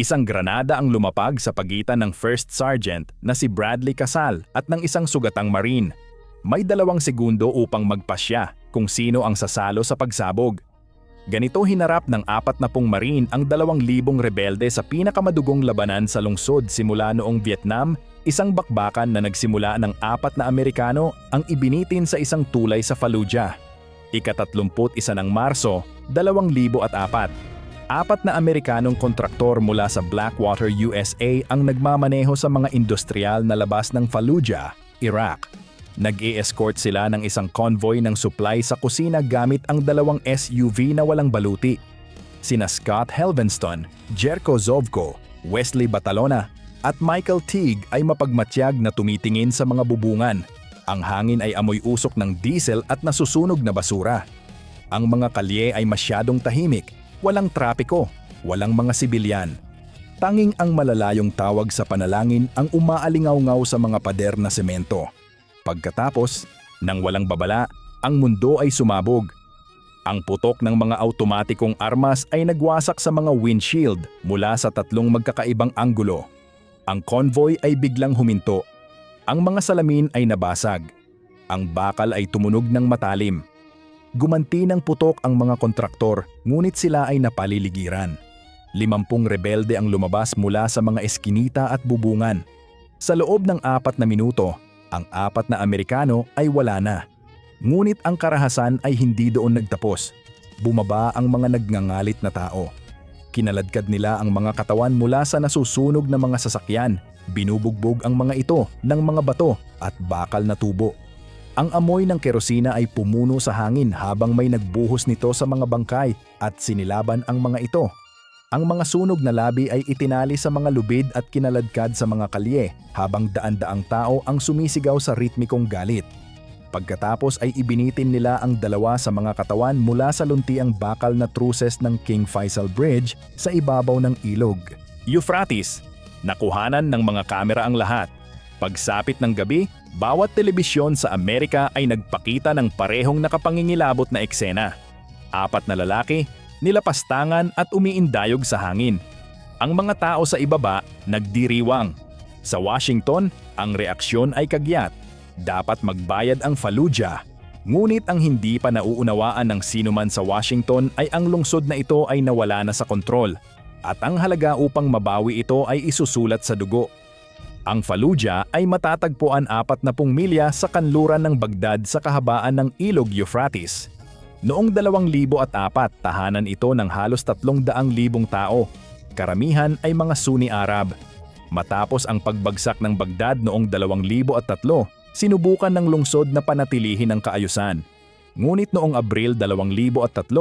Isang granada ang lumapag sa pagitan ng First Sergeant na si Bradley Casal at ng isang sugatang Marine. May 2 segundo upang magpasya kung sino ang sasalo sa pagsabog. Ganito hinarap ng 40 Marine ang 2,000 rebelde sa pinakamadugong labanan sa lungsod simula noong Vietnam, isang bakbakan na nagsimula ng 4 na Amerikano ang ibinitin sa isang tulay sa Fallujah. Ika-31 ng Marso, 2004. 4 na Amerikanong kontraktor mula sa Blackwater, USA ang nagmamaneho sa mga industrial na labas ng Fallujah, Iraq. Nag-i-escort sila ng isang convoy ng supply sa kusina gamit ang 2 SUV na walang baluti. Sina Scott Helvenston, Jerko Zovko, Wesley Batalona at Michael Teague ay mapagmatyag na tumitingin sa mga bubungan. Ang hangin ay amoy usok ng diesel at nasusunog na basura. Ang mga kalye ay masyadong tahimik, walang trapiko, walang mga sibilyan. Tanging ang malalayong tawag sa panalangin ang umaalingaw-ngaw sa mga pader na semento. Pagkatapos, nang walang babala, ang mundo ay sumabog. Ang putok ng mga automatikong armas ay nagwasak sa mga windshield mula sa 3 magkakaibang anggulo. Ang convoy ay biglang huminto. Ang mga salamin ay nabasag. Ang bakal ay tumunog ng matalim. Gumanti ng putok ang mga kontraktor, ngunit sila ay napaliligiran. 50 rebelde ang lumabas mula sa mga eskinita at bubungan. Sa loob ng 4 na minuto, ang 4 na Amerikano ay wala na. Ngunit ang karahasan ay hindi doon nagtapos. Bumaba ang mga nagngangalit na tao. Kinaladkad nila ang mga katawan mula sa nasusunog na mga sasakyan. Binubugbog ang mga ito ng mga bato at bakal na tubo. Ang amoy ng kerosina ay pumuno sa hangin habang may nagbuhos nito sa mga bangkay at sinilaban ang mga ito. Ang mga sunog na labi ay itinali sa mga lubid at kinaladkad sa mga kalye habang daan-daang tao ang sumisigaw sa ritmikong galit. Pagkatapos ay ibinitin nila ang 2 sa mga katawan mula sa luntiang bakal na truses ng King Faisal Bridge sa ibabaw ng ilog Euphrates. Nakuhanan ng mga kamera ang lahat. Pagsapit ng gabi, bawat telebisyon sa Amerika ay nagpakita ng parehong nakapangingilabot na eksena. 4 na lalaki, nilapastangan at umiindayog sa hangin. Ang mga tao sa ibaba nagdiriwang. Sa Washington, ang reaksyon ay kagyat. Dapat magbayad ang Fallujah. Ngunit ang hindi pa nauunawaan ng sinuman sa Washington ay ang lungsod na ito ay nawala na sa kontrol. At ang halaga upang mabawi ito ay isusulat sa dugo. Ang Fallujah ay matatagpuan 40 milya sa kanluran ng Baghdad sa kahabaan ng ilog Euphrates. Noong 2004, tahanan ito ng halos 300,000 tao. Karamihan ay mga Sunni Arab. Matapos ang pagbagsak ng Baghdad noong 2003, sinubukan ng lungsod na panatilihin ang kaayusan. Ngunit noong Abril 2003,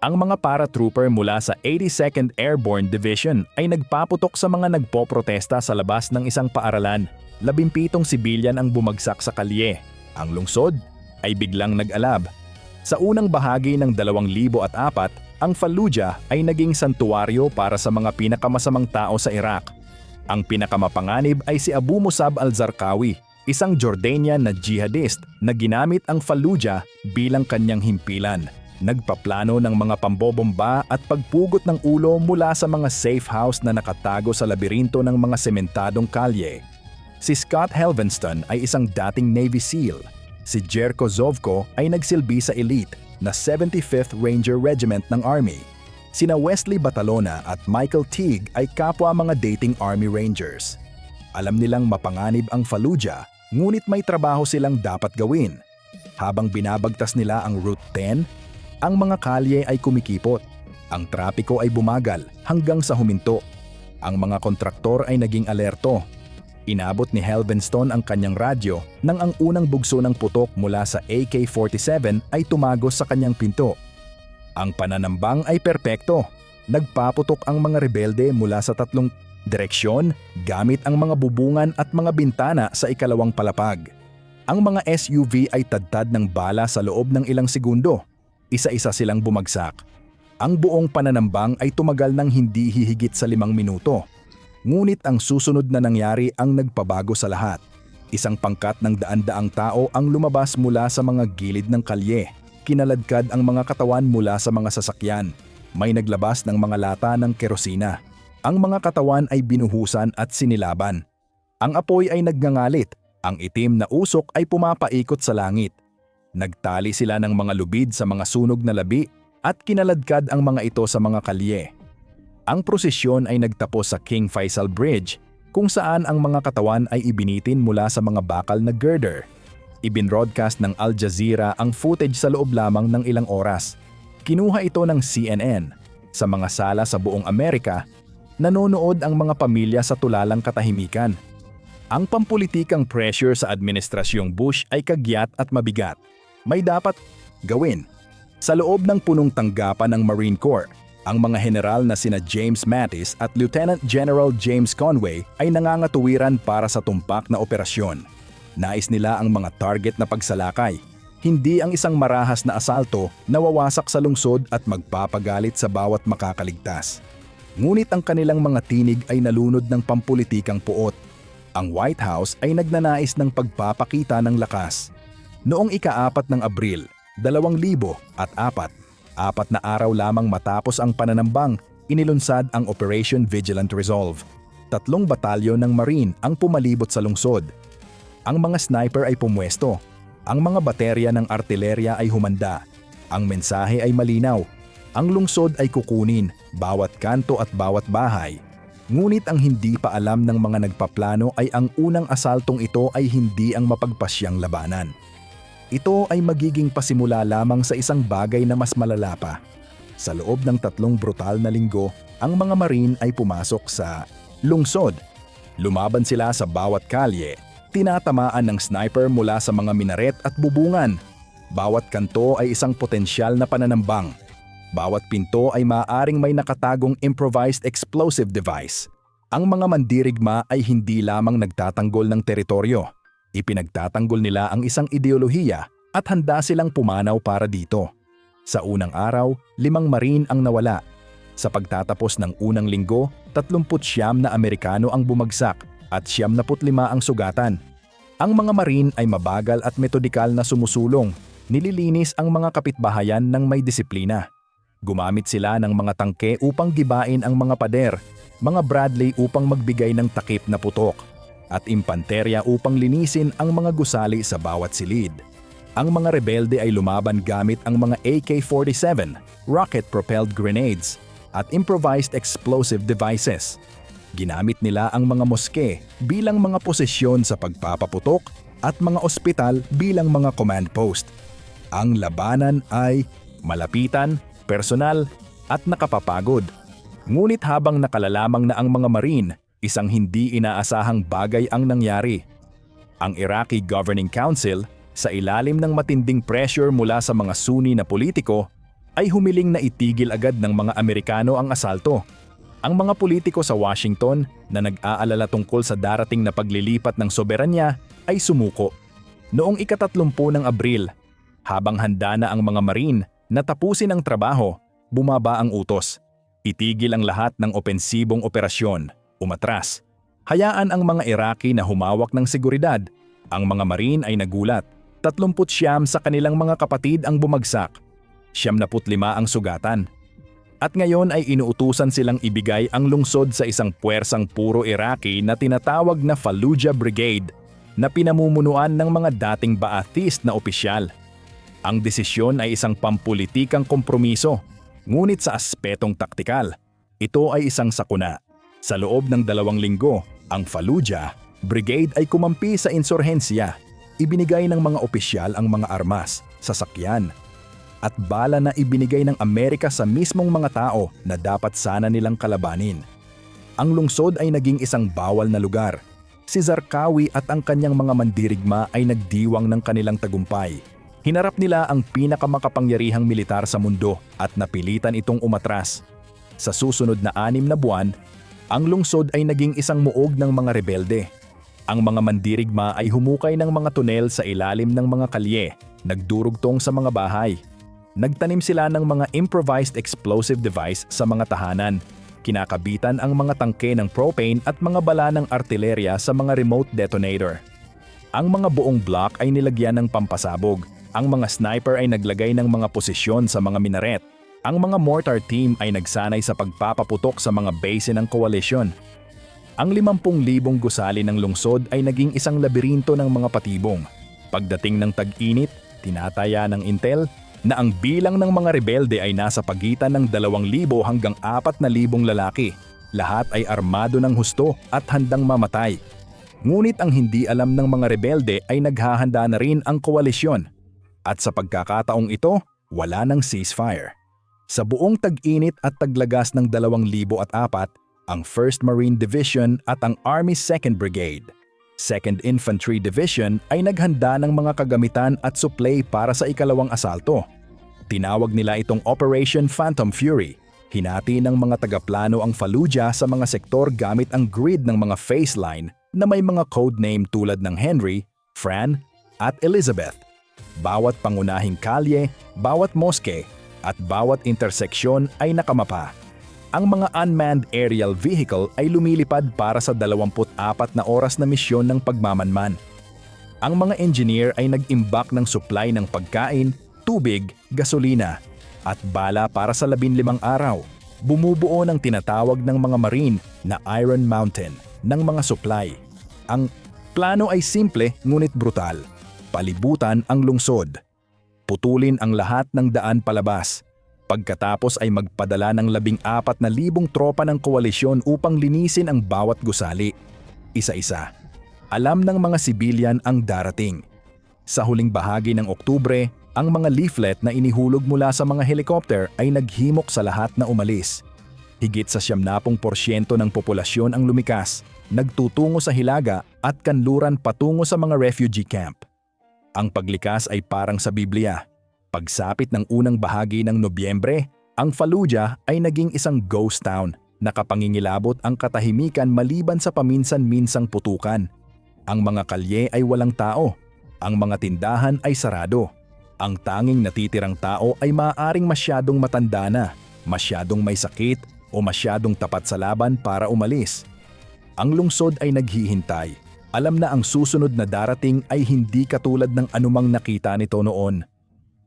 ang mga paratrooper mula sa 82nd Airborne Division ay nagpaputok sa mga nagpoprotesta sa labas ng isang paaralan. 17 sibilyan ang bumagsak sa kalye. Ang lungsod ay biglang nag-alab. Sa unang bahagi ng 2004, ang Fallujah ay naging santuwaryo para sa mga pinakamasamang tao sa Iraq. Ang pinakamapanganib ay si Abu Musab al-Zarqawi, isang Jordanian na jihadist na ginamit ang Fallujah bilang kanyang himpilan. Nagpaplano ng mga pambobomba at pagpugot ng ulo mula sa mga safe house na nakatago sa labirinto ng mga sementadong kalye. Si Scott Helvenston ay isang dating Navy SEAL. Si Jerko Zovko ay nagsilbi sa elite na 75th Ranger Regiment ng Army. Sina Wesley Batalona at Michael Teague ay kapwa mga dating Army Rangers. Alam nilang mapanganib ang Fallujah, ngunit may trabaho silang dapat gawin. Habang binabagtas nila ang Route 10, ang mga kalye ay kumikipot. Ang trapiko ay bumagal hanggang sa huminto. Ang mga kontraktor ay naging alerto. Inabot ni Helvenston ang kanyang radyo nang ang unang bugso ng putok mula sa AK-47 ay tumagos sa kanyang pinto. Ang pananambang ay perpekto. Nagpaputok ang mga rebelde mula sa 3 direksyon gamit ang mga bubungan at mga bintana sa ikalawang palapag. Ang mga SUV ay tadtad ng bala sa loob ng ilang segundo. Isa-isa silang bumagsak. Ang buong pananambang ay tumagal ng hindi hihigit sa 5 minuto. Ngunit ang susunod na nangyari ang nagpabago sa lahat. Isang pangkat ng daan-daang tao ang lumabas mula sa mga gilid ng kalye. Kinaladkad ang mga katawan mula sa mga sasakyan. May naglabas ng mga lata ng kerosina. Ang mga katawan ay binuhusan at sinilaban. Ang apoy ay nagngangalit, ang itim na usok ay pumapaikot sa langit. Nagtali sila ng mga lubid sa mga sunog na labi at kinaladkad ang mga ito sa mga kalye. Ang prosesyon ay nagtapos sa King Faisal Bridge kung saan ang mga katawan ay ibinitin mula sa mga bakal na girder. Ibinroadcast ng Al Jazeera ang footage sa loob lamang ng ilang oras. Kinuha ito ng CNN. Sa mga sala sa buong Amerika, nanonood ang mga pamilya sa tulalang katahimikan. Ang pampulitikang pressure sa administrasyong Bush ay kagyat at mabigat. May dapat gawin. Sa loob ng punong tanggapan ng Marine Corps, ang mga general na sina James Mattis at Lieutenant General James Conway ay nangangatuwiran para sa tumpak na operasyon. Nais nila ang mga target na pagsalakay, hindi ang isang marahas na asalto na wawasak sa lungsod at magpapagalit sa bawat makakaligtas. Ngunit ang kanilang mga tinig ay nalunod ng pampulitikang puot. Ang White House ay nagnanais ng pagpapakita ng lakas. Noong ika-4 ng Abril, 2004, 4 na araw lamang matapos ang pananambang, inilunsad ang Operation Vigilant Resolve. 3 batalyon ng Marine ang pumalibot sa lungsod. Ang mga sniper ay pumwesto. Ang mga baterya ng artilerya ay humanda. Ang mensahe ay malinaw. Ang lungsod ay kukunin, bawat kanto at bawat bahay. Ngunit ang hindi pa alam ng mga nagpaplano ay ang unang asaltong ito ay hindi ang mapagpasyang labanan. Ito ay magiging pasimula lamang sa isang bagay na mas malala pa. Sa loob ng 3 brutal na linggo, ang mga Marine ay pumasok sa lungsod. Lumaban sila sa bawat kalye, tinatamaan ng sniper mula sa mga minaret at bubungan. Bawat kanto ay isang potensyal na pananambang. Bawat pinto ay maaaring may nakatagong improvised explosive device. Ang mga mandirigma ay hindi lamang nagtatanggol ng teritoryo. Ipinagtatanggol nila ang isang ideolohiya at handa silang pumanaw para dito. Sa unang araw, 5 Marine ang nawala. Sa pagtatapos ng unang linggo, 39 na Amerikano ang bumagsak at 75 ang sugatan. Ang mga Marine ay mabagal at metodikal na sumusulong. Nililinis ang mga kapitbahayan ng may disiplina. Gumamit sila ng mga tangke upang gibain ang mga pader, mga Bradley upang magbigay ng takip na putok, at impanterya upang linisin ang mga gusali sa bawat silid. Ang mga rebelde ay lumaban gamit ang mga AK-47, rocket-propelled grenades, at improvised explosive devices. Ginamit nila ang mga moske bilang mga posisyon sa pagpapaputok at mga ospital bilang mga command post. Ang labanan ay malapitan, personal at nakapapagod. Ngunit habang nakalalamang na ang mga Marine, isang hindi inaasahang bagay ang nangyari. Ang Iraqi Governing Council, sa ilalim ng matinding pressure mula sa mga Sunni na politiko, ay humiling na itigil agad ng mga Amerikano ang asalto. Ang mga politiko sa Washington na nag-aalala tungkol sa darating na paglilipat ng soberanya ay sumuko. Noong ika-30 ng Abril, habang handa na ang mga Marine na tapusin ang trabaho, bumaba ang utos. Itigil ang lahat ng opensibong operasyon, umatras. Hayaan ang mga Iraqi na humawak ng seguridad. Ang mga Marine ay nagulat. 39 sa kanilang mga kapatid ang bumagsak. 75 ang sugatan. At ngayon ay inuutusan silang ibigay ang lungsod sa isang puwersang puro Iraqi na tinatawag na Fallujah Brigade na pinamumunuan ng mga dating Ba'athist na opisyal. Ang desisyon ay isang pampulitikang kompromiso, ngunit sa aspetong taktikal, ito ay isang sakuna. Sa loob ng 2 linggo, ang Fallujah Brigade ay kumampi sa insurhensya. Ibinigay ng mga opisyal ang mga armas, sasakyan, at bala na ibinigay ng Amerika sa mismong mga tao na dapat sana nilang kalabanin. Ang lungsod ay naging isang bawal na lugar. Si Zarqawi at ang kanyang mga mandirigma ay nagdiwang ng kanilang tagumpay. Hinarap nila ang pinakamakapangyarihang militar sa mundo at napilitan itong umatras. Sa susunod na 6 na buwan, ang lungsod ay naging isang muog ng mga rebelde. Ang mga mandirigma ay humukay ng mga tunel sa ilalim ng mga kalye, nagdurugtong sa mga bahay. Nagtanim sila ng mga improvised explosive device sa mga tahanan. Kinakabitan ang mga tangke ng propane at mga bala ng artilerya sa mga remote detonator. Ang mga buong block ay nilagyan ng pampasabog. Ang mga sniper ay naglagay ng mga posisyon sa mga minaret. Ang mga mortar team ay nagsanay sa pagpapaputok sa mga base ng koalisyon. Ang 50,000 gusali ng lungsod ay naging isang labirinto ng mga patibong. Pagdating ng tag-init, tinataya ng intel na ang bilang ng mga rebelde ay nasa pagitan ng 2,000 hanggang 4,000 lalaki. Lahat ay armado ng husto at handang mamatay. Ngunit ang hindi alam ng mga rebelde ay naghahanda na rin ang koalisyon. At sa pagkakataong ito, wala ng ceasefire. Sa buong tag-init at taglagas ng 2004, ang 1st Marine Division at ang Army 2nd Brigade, 2nd Infantry Division ay naghanda ng mga kagamitan at supply para sa ikalawang asalto. Tinawag nila itong Operation Phantom Fury. Hinati ng mga tagaplano ang Fallujah sa mga sektor gamit ang grid ng mga phase line na may mga codename tulad ng Henry, Fran at Elizabeth. Bawat pangunahing kalye, bawat moske at bawat interseksyon ay nakamapa. Ang mga unmanned aerial vehicle ay lumilipad para sa 24 na oras na misyon ng pagmamanman. Ang mga engineer ay nag-imbak ng supply ng pagkain, tubig, gasolina at bala para sa 15 araw. Bumubuo ng tinatawag ng mga marine na Iron Mountain ng mga supply. Ang plano ay simple ngunit brutal. Palibutan ang lungsod. Putulin ang lahat ng daan palabas. Pagkatapos ay magpadala ng 14,000 tropa ng koalisyon upang linisin ang bawat gusali. Isa-isa. Alam ng mga sibilyan ang darating. Sa huling bahagi ng Oktubre, ang mga leaflet na inihulog mula sa mga helicopter ay naghimok sa lahat na umalis. Higit sa 70% ng populasyon ang lumikas, nagtutungo sa Hilaga at kanluran patungo sa mga refugee camp. Ang paglikas ay parang sa Biblia. Pagsapit ng unang bahagi ng Nobyembre, ang Fallujah ay naging isang ghost town. Nakapangingilabot ang katahimikan maliban sa paminsan-minsang putukan. Ang mga kalye ay walang tao. Ang mga tindahan ay sarado. Ang tanging natitirang tao ay maaaring masyadong matanda na, masyadong may sakit o masyadong tapat sa laban para umalis. Ang lungsod ay naghihintay. Alam na ang susunod na darating ay hindi katulad ng anumang nakita nito noon.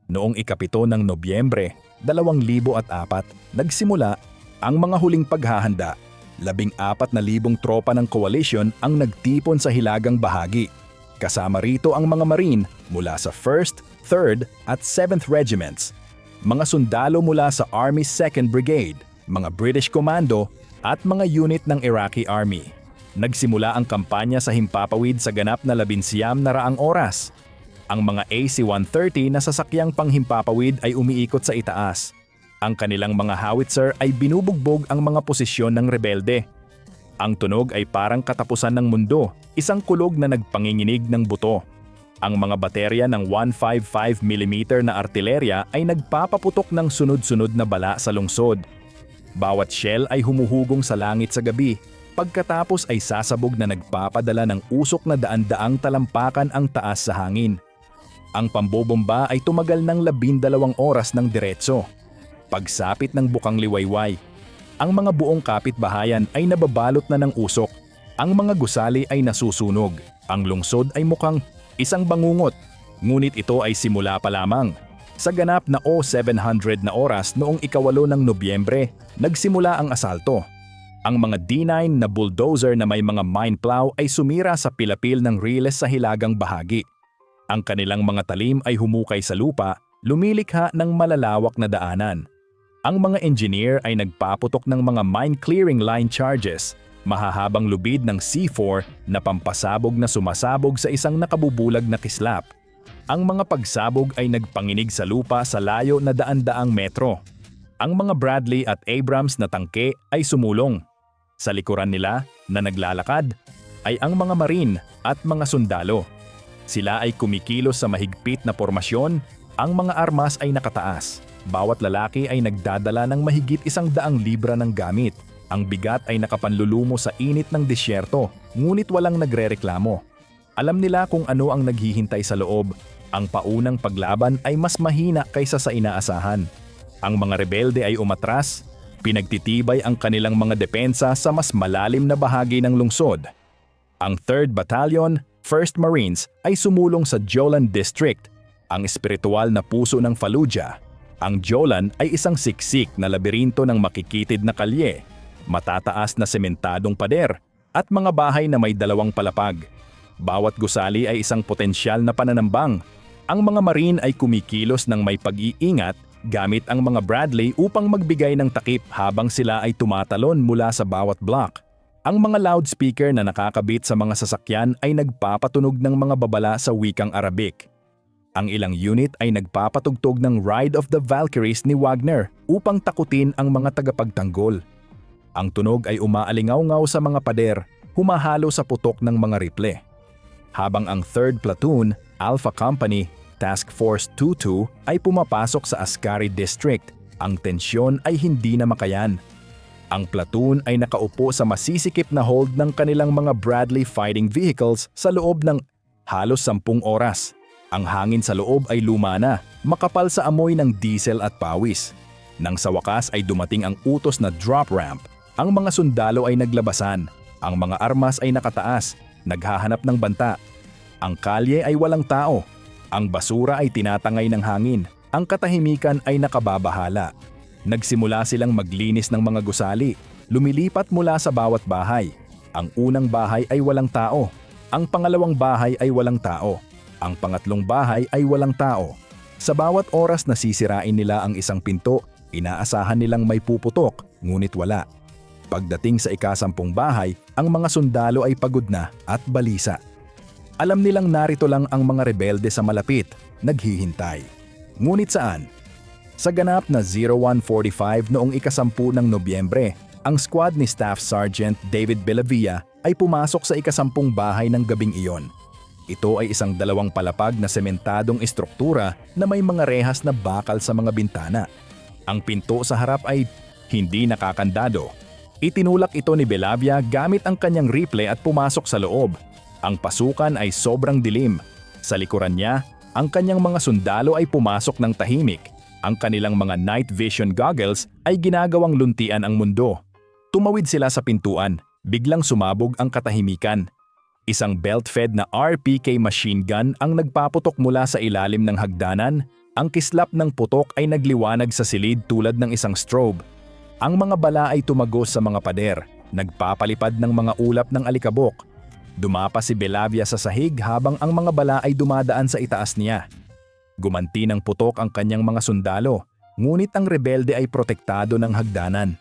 Noong 7 ng Nobyembre, 2004, nagsimula ang mga huling paghahanda. 14,000 tropa ng coalition ang nagtipon sa hilagang bahagi. Kasama rito ang mga marine mula sa 1st, 3rd at 7th Regiments, mga sundalo mula sa Army 2nd Brigade, mga British Commando at mga unit ng Iraqi Army. Nagsimula ang kampanya sa himpapawid sa ganap na 19 oras. Ang mga AC-130 na sasakyang panghimpapawid ay umiikot sa itaas. Ang kanilang mga howitzer ay binubugbog ang mga posisyon ng rebelde. Ang tunog ay parang katapusan ng mundo, isang kulog na nagpanginginig ng buto. Ang mga baterya ng 155mm na artilerya ay nagpapaputok ng sunod-sunod na bala sa lungsod. Bawat shell ay humuhugong sa langit sa gabi. Pagkatapos ay sasabog na nagpapadala ng usok na daan-daang talampakan ang taas sa hangin. Ang pambobomba ay tumagal ng 12 oras ng diretso. Pagsapit ng bukang liwayway, ang mga buong kapitbahayan ay nababalot na ng usok. Ang mga gusali ay nasusunog. Ang lungsod ay mukhang isang bangungot, ngunit ito ay simula pa lamang. Sa ganap na 0700 na oras noong 8 ng Nobyembre, nagsimula ang asalto. Ang mga D9 na bulldozer na may mga mine plow ay sumira sa pilapil ng riles sa hilagang bahagi. Ang kanilang mga talim ay humukay sa lupa, lumilikha ng malalawak na daanan. Ang mga engineer ay nagpaputok ng mga mine clearing line charges, mahahabang lubid ng C4 na pampasabog na sumasabog sa isang nakabubulag na kislap. Ang mga pagsabog ay nagpanginig sa lupa sa layo na daan-daang metro. Ang mga Bradley at Abrams na tangke ay sumulong. Sa likuran nila na naglalakad ay ang mga marine at mga sundalo. Sila ay kumikilos sa mahigpit na pormasyon, ang mga armas ay nakataas. Bawat lalaki ay nagdadala ng mahigit 100 libra ng gamit. Ang bigat ay nakapanlulumo sa init ng disyerto, ngunit walang nagrereklamo. Alam nila kung ano ang naghihintay sa loob. Ang paunang paglaban ay mas mahina kaysa sa inaasahan. Ang mga rebelde ay umatras, pinagtitibay ang kanilang mga depensa sa mas malalim na bahagi ng lungsod. Ang 3rd Battalion, 1st Marines ay sumulong sa Jolan District, ang espiritual na puso ng Fallujah. Ang Jolan ay isang siksik na labirinto ng makikitid na kalye, matataas na sementadong pader, at mga bahay na may dalawang palapag. Bawat gusali ay isang potensyal na pananambang. Ang mga Marine ay kumikilos ng may pag-iingat gamit ang mga Bradley upang magbigay ng takip habang sila ay tumatalon mula sa bawat block. Ang mga loudspeaker na nakakabit sa mga sasakyan ay nagpapatunog ng mga babala sa wikang Arabic. Ang ilang unit ay nagpapatugtog ng Ride of the Valkyries ni Wagner upang takutin ang mga tagapagtanggol. Ang tunog ay umaalingaw-ngaw sa mga pader, humahalo sa putok ng mga rifle. Habang ang 3rd Platoon, Alpha Company, Task Force 22 ay pumapasok sa Ascari District, ang tensyon ay hindi na makayan. Ang platoon ay nakaupo sa masisikip na hold ng kanilang mga Bradley fighting vehicles sa loob ng halos 10 oras. Ang hangin sa loob ay luma na, makapal sa amoy ng diesel at pawis. Nang sa wakas ay dumating ang utos na drop ramp, ang mga sundalo ay naglabasan, ang mga armas ay nakataas, naghahanap ng banta. Ang kalye ay walang tao, ang basura ay tinatangay ng hangin, ang katahimikan ay nakababahala. Nagsimula silang maglinis ng mga gusali, lumilipat mula sa bawat bahay. Ang unang bahay ay walang tao, ang pangalawang bahay ay walang tao, ang pangatlong bahay ay walang tao. Sa bawat oras na sisirain nila ang isang pinto, inaasahan nilang may puputok, ngunit wala. Pagdating sa ika-10 bahay, ang mga sundalo ay pagod na at balisa. Alam nilang narito lang ang mga rebelde sa malapit, naghihintay. Ngunit saan? Sa ganap na 01:45 noong ika-10 ng Nobyembre, ang squad ni Staff Sergeant David Bellavia ay pumasok sa ika-10 bahay ng gabing iyon. Ito ay isang 2 palapag na sementadong estruktura na may mga rehas na bakal sa mga bintana. Ang pinto sa harap ay hindi nakakandado. Itinulak ito ni Bellavia gamit ang kanyang rifle at pumasok sa loob. Ang pasukan ay sobrang dilim. Sa likuran niya, ang kanyang mga sundalo ay pumasok ng tahimik. Ang kanilang mga night vision goggles ay ginagawang luntian ang mundo. Tumawid sila sa pintuan, biglang sumabog ang katahimikan. Isang belt-fed na RPK machine gun ang nagpaputok mula sa ilalim ng hagdanan. Ang kislap ng putok ay nagliwanag sa silid tulad ng isang strobe. Ang mga bala ay tumagos sa mga pader, nagpapalipad ng mga ulap ng alikabok. Dumapa si Bellavia sa sahig habang ang mga bala ay dumadaan sa itaas niya. Gumanti ng putok ang kanyang mga sundalo, ngunit ang rebelde ay protektado ng hagdanan.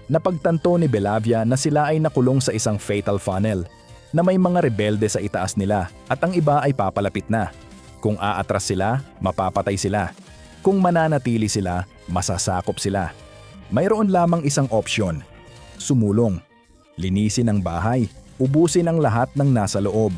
Napagtanto ni Bellavia na sila ay nakulong sa isang fatal funnel, na may mga rebelde sa itaas nila at ang iba ay papalapit na. Kung aatras sila, mapapatay sila. Kung mananatili sila, masasakop sila. Mayroon lamang isang opsyon: sumulong, linisin ang bahay, ubusin ang lahat ng nasa loob.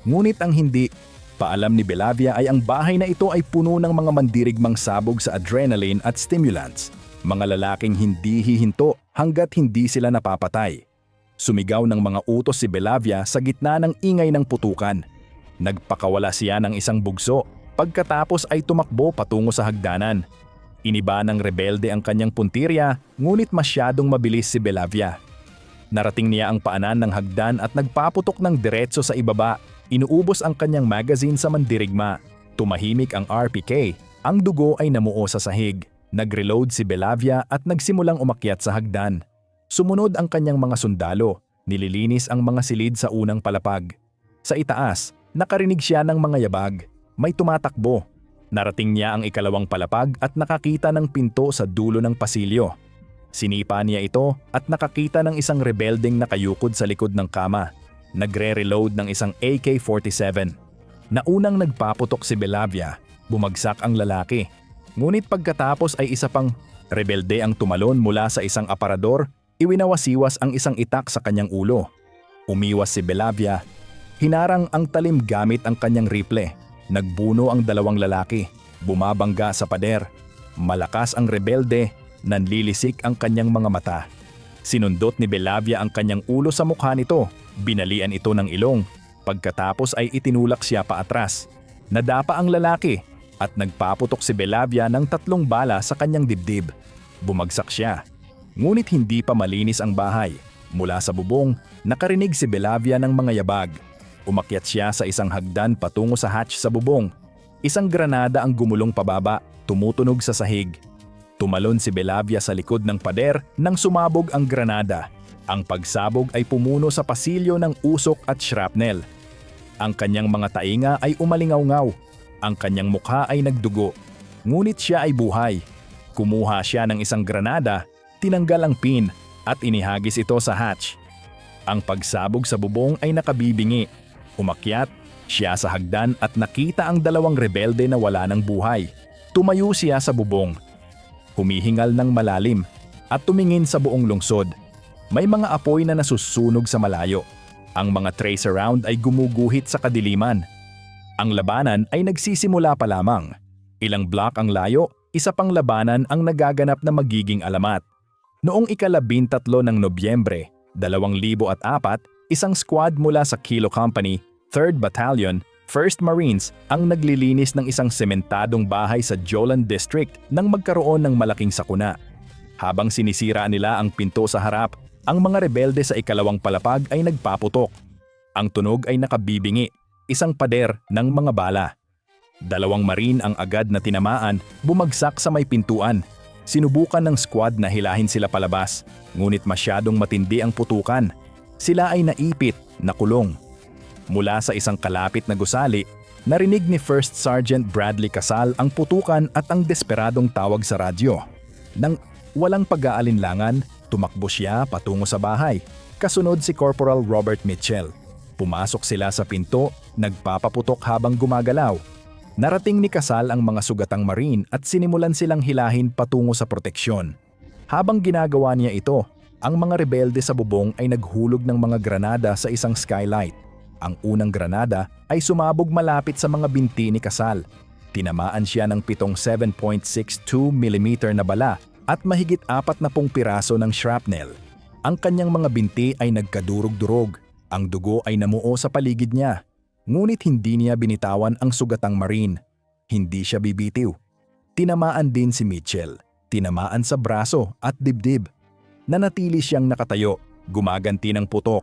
Ngunit ang hindi paalam ni Bellavia ay ang bahay na ito ay puno ng mga mandirigmang sabog sa adrenaline at stimulants. Mga lalaking hindi hihinto hanggat hindi sila napapatay. Sumigaw ng mga utos si Bellavia sa gitna ng ingay ng putukan. Nagpakawala siya ng isang bugso, pagkatapos ay tumakbo patungo sa hagdanan. Iniba ng rebelde ang kanyang puntirya, ngunit masyadong mabilis si Bellavia. Narating niya ang paanan ng hagdan at nagpaputok ng diretso sa ibaba. Inuubos ang kanyang magazine sa mandirigma. Tumahimik ang RPK. Ang dugo ay namuo sa sahig. Nag-reload si Bellavia at nagsimulang umakyat sa hagdan. Sumunod ang kanyang mga sundalo. Nililinis ang mga silid sa unang palapag. Sa itaas, nakarinig siya ng mga yabag. May tumatakbo. Narating niya ang ikalawang palapag at nakakita ng pinto sa dulo ng pasilyo. Sinipa niya ito at nakakita ng isang rebeldeng nakayukod sa likod ng kama. Nagre-reload ng isang AK-47. Naunang nagpaputok si Bellavia, bumagsak ang lalaki. Ngunit pagkatapos ay isa pang rebelde ang tumalon mula sa isang aparador, iwinawasiwas ang isang itak sa kanyang ulo. Umiwas si Bellavia. Hinarang ang talim gamit ang kanyang rifle. Nagbuno ang 2 lalaki, bumabangga sa pader. Malakas ang rebelde, nanlilisik ang kanyang mga mata. Sinundot ni Bellavia ang kanyang ulo sa mukha nito. Binalian ito ng ilong. Pagkatapos ay itinulak siya paatras. Nadapa ang lalaki at nagpaputok si Bellavia ng 3 bala sa kanyang dibdib. Bumagsak siya. Ngunit hindi pa malinis ang bahay. Mula sa bubong, nakarinig si Bellavia ng mga yabag. Umakyat siya sa isang hagdan patungo sa hatch sa bubong. Isang granada ang gumulong pababa, tumutunog sa sahig. Tumalon si Bellavia sa likod ng pader nang sumabog ang granada. Ang pagsabog ay pumuno sa pasilyo ng usok at shrapnel. Ang kanyang mga tainga ay umalingaw-ngaw. Ang kanyang mukha ay nagdugo. Ngunit siya ay buhay. Kumuha siya ng isang granada, tinanggal ang pin at inihagis ito sa hatch. Ang pagsabog sa bubong ay nakabibingi. Umakyat siya sa hagdan at nakita ang dalawang rebelde na wala ng buhay. Tumayo siya sa bubong. Humihingal ng malalim at tumingin sa buong lungsod. May mga apoy na nasusunog sa malayo. Ang mga tracer round ay gumuguhit sa kadiliman. Ang labanan ay nagsisimula pa lamang. Ilang block ang layo, isa pang labanan ang nagaganap na magiging alamat. Noong ika-13 ng Nobyembre, 2004, isang squad mula sa Kilo Company, 3rd Battalion, 1st Marines ang naglilinis ng isang sementadong bahay sa Jolan District nang magkaroon ng malaking sakuna. Habang sinisira nila ang pinto sa harap, ang mga rebelde sa ikalawang palapag ay nagpaputok. Ang tunog ay nakabibingi, isang pader ng mga bala. 2 Marine ang agad na tinamaan, bumagsak sa may pintuan. Sinubukan ng squad na hilahin sila palabas, ngunit masyadong matindi ang putukan. Sila ay naipit, nakulong. Mula sa isang kalapit na gusali, narinig ni First Sergeant Bradley Casal ang putukan at ang desperadong tawag sa radyo. Nang walang pag-aalinlangan, tumakbo siya patungo sa bahay. Kasunod si Corporal Robert Mitchell. Pumasok sila sa pinto, nagpapaputok habang gumagalaw. Narating ni Casal ang mga sugatang Marine at sinimulan silang hilahin patungo sa proteksyon. Habang ginagawa niya ito, ang mga rebelde sa bubong ay naghulog ng mga granada sa isang skylight. Ang unang granada ay sumabog malapit sa mga binti ni Casal. Tinamaan siya ng 7.62mm na bala at mahigit 40 piraso ng shrapnel. Ang kanyang mga binti ay nagkadurog-durog. Ang dugo ay namuo sa paligid niya. Ngunit hindi niya binitawan ang sugatang Marine. Hindi siya bibitiw. Tinamaan din si Mitchell. Tinamaan sa braso at dibdib. Nanatili siyang nakatayo, gumaganti ng putok.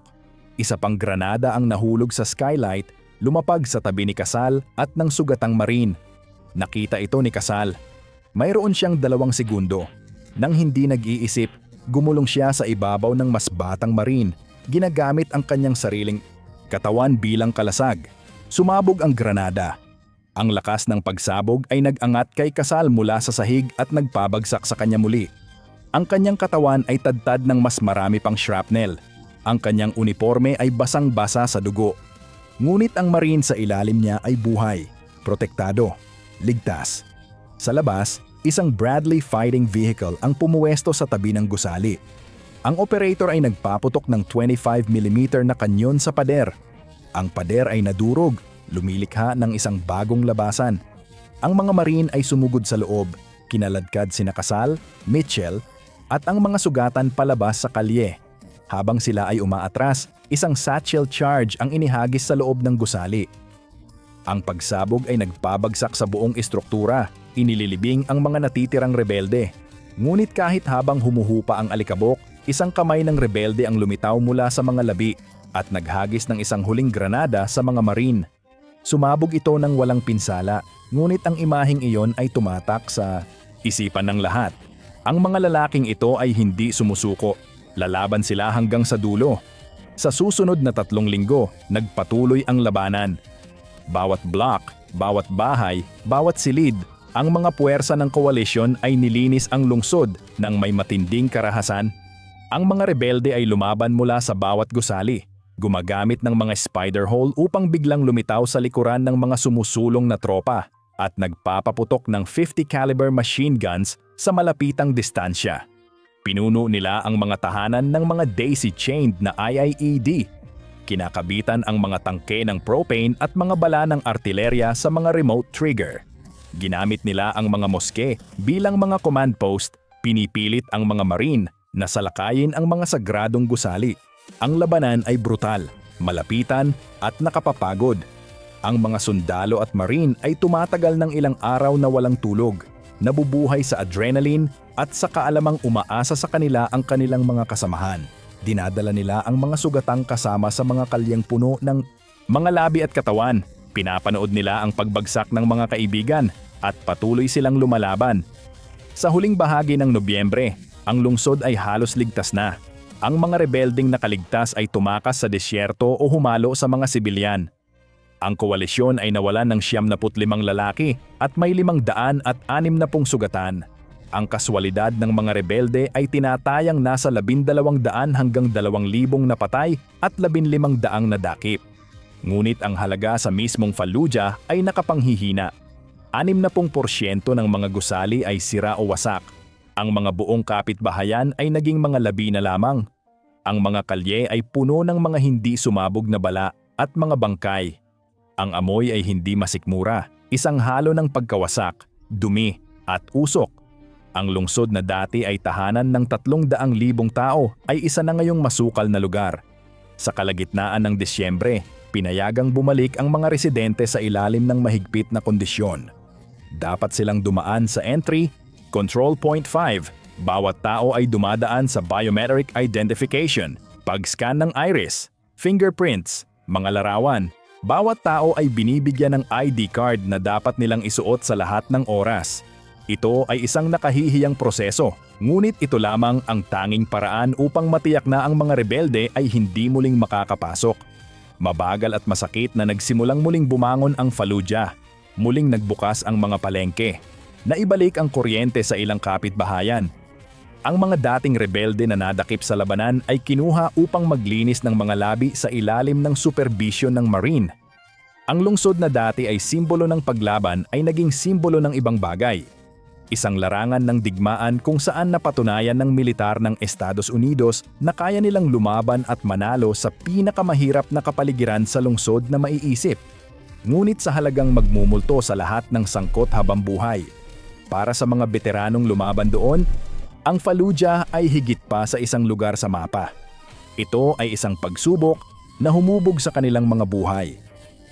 Isa pang granada ang nahulog sa skylight, lumapag sa tabi ni Casal at ng sugatang Marine. Nakita ito ni Casal. Mayroon siyang 2 segundo. Nang hindi nag-iisip, gumulong siya sa ibabaw ng mas batang Marine, ginagamit ang kanyang sariling katawan bilang kalasag. Sumabog ang granada. Ang lakas ng pagsabog ay nag-angat kay Casal mula sa sahig at nagpabagsak sa kanya muli. Ang kanyang katawan ay tadtad ng mas marami pang shrapnel. Ang kanyang uniforme ay basang-basa sa dugo. Ngunit ang Marine sa ilalim niya ay buhay, protektado, ligtas. Sa labas, isang Bradley fighting vehicle ang pumuwesto sa tabi ng gusali. Ang operator ay nagpaputok ng 25mm na kanyon sa pader. Ang pader ay nadurog, lumilikha ng isang bagong labasan. Ang mga Marine ay sumugod sa loob, kinaladkad sina Casal, Mitchell, at ang mga sugatan palabas sa kalye. Habang sila ay umaatras, isang satchel charge ang inihagis sa loob ng gusali. Ang pagsabog ay nagpabagsak sa buong istruktura, inililibing ang mga natitirang rebelde. Ngunit kahit habang humuhupa ang alikabok, isang kamay ng rebelde ang lumitaw mula sa mga labi at naghagis ng isang huling granada sa mga Marine. Sumabog ito ng walang pinsala, ngunit ang imaheng iyon ay tumatak sa isipan ng lahat. Ang mga lalaking ito ay hindi sumusuko. Lalaban sila hanggang sa dulo. Sa susunod na 3 linggo, nagpatuloy ang labanan. Bawat block, bawat bahay, bawat silid, ang mga puwersa ng koalisyon ay nilinis ang lungsod ng may matinding karahasan. Ang mga rebelde ay lumaban mula sa bawat gusali, gumagamit ng mga spider hole upang biglang lumitaw sa likuran ng mga sumusulong na tropa at nagpapaputok ng 50 caliber machine guns sa malapitang distansya. Pinuno nila ang mga tahanan ng mga daisy-chained na IIED. Kinakabitan ang mga tangke ng propane at mga bala ng artilerya sa mga remote trigger. Ginamit nila ang mga moske bilang mga command post, pinipilit ang mga Marine na salakayin ang mga sagradong gusali. Ang labanan ay brutal, malapitan at nakapapagod. Ang mga sundalo at Marine ay tumatagal ng ilang araw na walang tulog, nabubuhay sa adrenaline at sa kaalamang umaasa sa kanila ang kanilang mga kasamahan. Dinadala nila ang mga sugatang kasama sa mga kalyang puno ng mga labi at katawan. Pinapanood nila ang pagbagsak ng mga kaibigan at patuloy silang lumalaban. Sa huling bahagi ng Nobyembre, ang lungsod ay halos ligtas na. Ang mga rebelding nakaligtas ay tumakas sa disyerto o humalo sa mga sibilyan. Ang koalisyon ay nawalan ng 75 lalaki at may 560 sugatan. Ang kaswalidad ng mga rebelde ay tinatayang nasa 1,200 hanggang 2,000 na patay at 1,500 na dakip. Ngunit ang halaga sa mismong Fallujah ay nakapanghihina. 60% ng mga gusali ay sira o wasak. Ang mga buong kapitbahayan ay naging mga labi na lamang. Ang mga kalye ay puno ng mga hindi sumabog na bala at mga bangkay. Ang amoy ay hindi masikmura, isang halo ng pagkawasak, dumi at usok. Ang lungsod na dati ay tahanan ng 300,000 tao ay isa na ngayong masukal na lugar. Sa kalagitnaan ng Disyembre, pinayagang bumalik ang mga residente sa ilalim ng mahigpit na kondisyon. Dapat silang dumaan sa entry, Control Point 5. Bawat tao ay dumadaan sa biometric identification, pag-scan ng iris, fingerprints, mga larawan. Bawat tao ay binibigyan ng ID card na dapat nilang isuot sa lahat ng oras. Ito ay isang nakahihiyang proseso, ngunit ito lamang ang tanging paraan upang matiyak na ang mga rebelde ay hindi muling makakapasok. Mabagal at masakit na nagsimulang muling bumangon ang Fallujah. Muling nagbukas ang mga palengke. Naibalik ang kuryente sa ilang kapitbahayan. Ang mga dating rebelde na nadakip sa labanan ay kinuha upang maglinis ng mga labi sa ilalim ng superbisyon ng Marine. Ang lungsod na dati ay simbolo ng paglaban ay naging simbolo ng ibang bagay. Isang larangan ng digmaan kung saan napatunayan ng militar ng Estados Unidos na kaya nilang lumaban at manalo sa pinakamahirap na kapaligiran sa lungsod na maiisip. Ngunit sa halagang magmumulto sa lahat ng sangkot habang buhay. Para sa mga veteranong lumaban doon, ang Fallujah ay higit pa sa isang lugar sa mapa. Ito ay isang pagsubok na humubog sa kanilang mga buhay.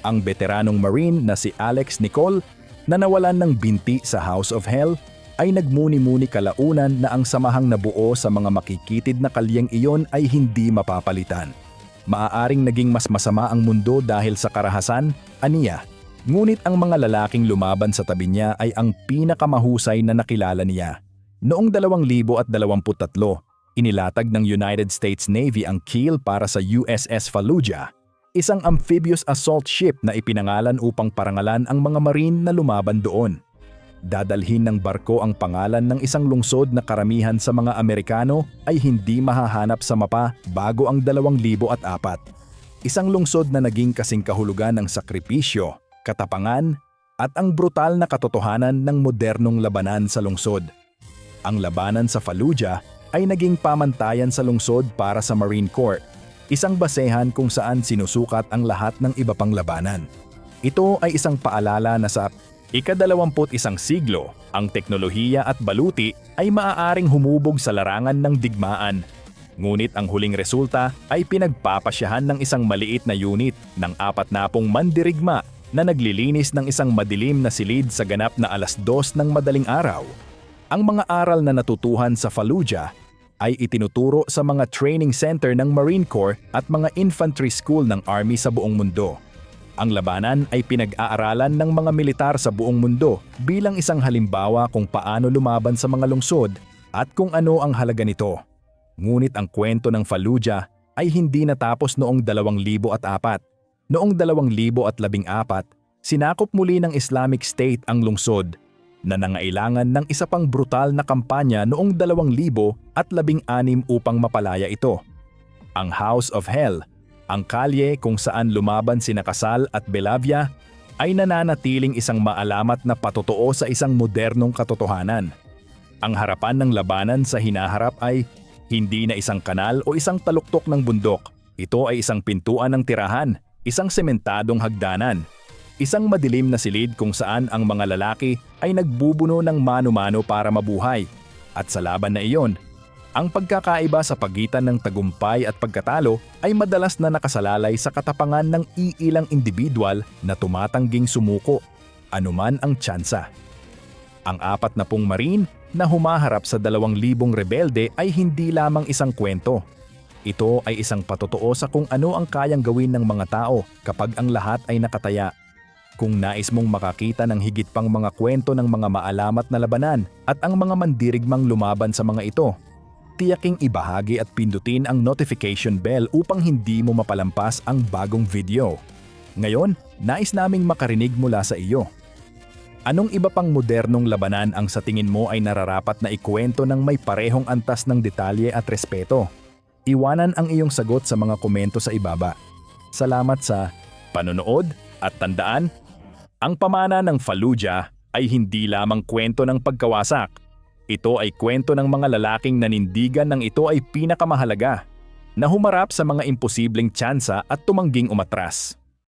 Ang veteranong Marine na si Alex Nicol na nawalan ng binti sa House of Hell ay nagmuni-muni kalaunan na ang samahang nabuo sa mga makikitid na kalyeng iyon ay hindi mapapalitan. Maaaring naging mas masama ang mundo dahil sa karahasan, aniya. Ngunit ang mga lalaking lumaban sa tabi niya ay ang pinakamahusay na nakilala niya. Noong 2023, inilatag ng United States Navy ang keel para sa USS Fallujah, isang amphibious assault ship na ipinangalan upang parangalan ang mga Marine na lumaban doon. Dadalhin ng barko ang pangalan ng isang lungsod na karamihan sa mga Amerikano ay hindi mahahanap sa mapa bago ang 2004. Isang lungsod na naging kasing kahulugan ng sakripisyo, katapangan, at ang brutal na katotohanan ng modernong labanan sa lungsod. Ang labanan sa Fallujah ay naging pamantayan sa lungsod para sa Marine Corps, isang basehan kung saan sinusukat ang lahat ng iba pang labanan. Ito ay isang paalala na sa ika-21 siglo, ang teknolohiya at baluti ay maaaring humubog sa larangan ng digmaan. Ngunit ang huling resulta ay pinagpapasyahan ng isang maliit na unit ng 40 mandirigma na naglilinis ng isang madilim na silid sa ganap na 2:00 ng madaling araw. Ang mga aral na natutuhan sa Fallujah ay itinuturo sa mga training center ng Marine Corps at mga infantry school ng Army sa buong mundo. Ang labanan ay pinag-aaralan ng mga militar sa buong mundo bilang isang halimbawa kung paano lumaban sa mga lungsod at kung ano ang halaga nito. Ngunit ang kwento ng Fallujah ay hindi natapos noong 2004. Noong 2014, sinakop muli ng Islamic State ang lungsod na nangailangan ng isa pang brutal na kampanya noong 2016 upang mapalaya ito. Ang House of Hell, ang kalye kung saan lumaban sina Casal at Bellavia, ay nananatiling isang maalamat na patotoo sa isang modernong katotohanan. Ang harapan ng labanan sa hinaharap ay hindi na isang kanal o isang taluktok ng bundok. Ito ay isang pintuan ng tirahan, isang sementadong hagdanan, isang madilim na silid kung saan ang mga lalaki ay nagbubuno ng mano-mano para mabuhay. At sa laban na iyon, ang pagkakaiba sa pagitan ng tagumpay at pagkatalo ay madalas na nakasalalay sa katapangan ng iilang individual na tumatangging sumuko, anuman ang tsansa. Ang 40 Marine na humaharap sa 2,000 rebelde ay hindi lamang isang kwento. Ito ay isang patotoo sa kung ano ang kayang gawin ng mga tao kapag ang lahat ay nakataya. Kung nais mong makakita ng higit pang mga kwento ng mga maalamat na labanan at ang mga mandirigmang lumaban sa mga ito, tiyaking ibahagi at pindutin ang notification bell upang hindi mo mapalampas ang bagong video. Ngayon, nais naming makarinig mula sa iyo. Anong iba pang modernong labanan ang sa tingin mo ay nararapat na ikwento ng may parehong antas ng detalye at respeto? Iwanan ang iyong sagot sa mga komento sa ibaba. Salamat sa panonood at tandaan, ang pamana ng Fallujah ay hindi lamang kwento ng pagkawasak. Ito ay kwento ng mga lalaking nanindigan ng ito ay pinakamahalaga, na humarap sa mga imposibleng tsansa at tumangging umatras.